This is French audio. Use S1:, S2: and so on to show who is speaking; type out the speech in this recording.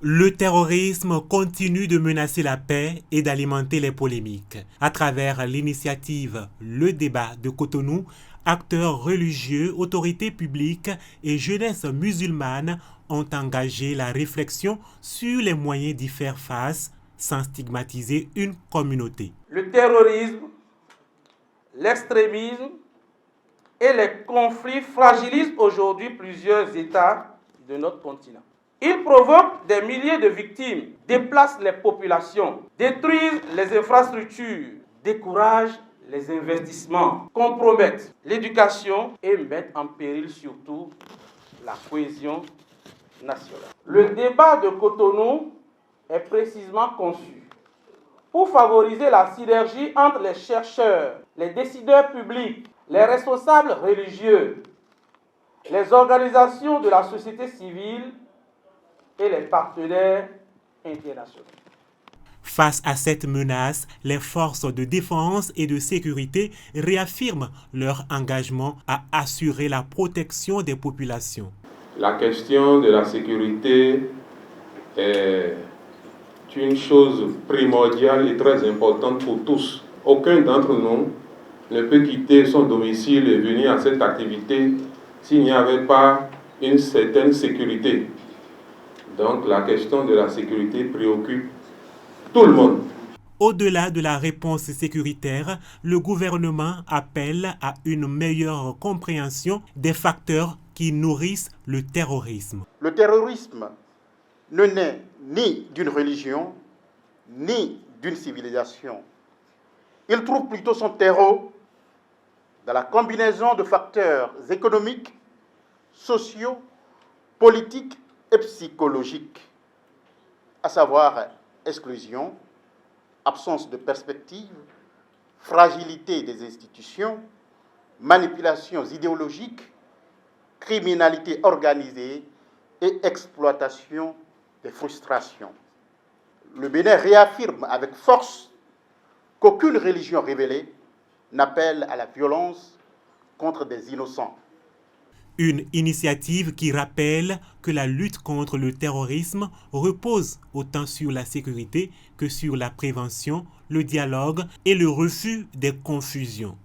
S1: Le terrorisme continue de menacer la paix et d'alimenter les polémiques. À travers l'initiative Le Débat de Cotonou, acteurs religieux, autorités publiques et jeunesse musulmane ont engagé la réflexion sur les moyens d'y faire face sans stigmatiser une communauté.
S2: Le terrorisme, l'extrémisme et les conflits fragilisent aujourd'hui plusieurs États de notre continent. Ils provoquent des milliers de victimes, déplacent les populations, détruisent les infrastructures, découragent les investissements, compromettent l'éducation et mettent en péril surtout la cohésion nationale. Le débat de Cotonou est précisément conçu pour favoriser la synergie entre les chercheurs, les décideurs publics, les responsables religieux, les organisations de la société civile et les partenaires internationaux.
S1: Face à cette menace, les forces de défense et de sécurité réaffirment leur engagement à assurer la protection des populations.
S3: La question de la sécurité est une chose primordiale et très importante pour tous. Aucun d'entre nous ne peut quitter son domicile et venir à cette activité s'il n'y avait pas une certaine sécurité. Donc la question de la sécurité préoccupe tout le monde.
S1: Au-delà de la réponse sécuritaire, le gouvernement appelle à une meilleure compréhension des facteurs qui nourrissent le terrorisme.
S4: Le terrorisme ne naît ni d'une religion, ni d'une civilisation. Il trouve plutôt son terreau dans la combinaison de facteurs économiques, sociaux, politiques et psychologiques, à savoir exclusion, absence de perspective, fragilité des institutions, manipulations idéologiques, criminalité organisée et exploitation des frustrations. Le Bénin réaffirme avec force qu'aucune religion révélée n'appelle à la violence contre des innocents.
S1: Une initiative qui rappelle que la lutte contre le terrorisme repose autant sur la sécurité que sur la prévention, le dialogue et le refus des confusions.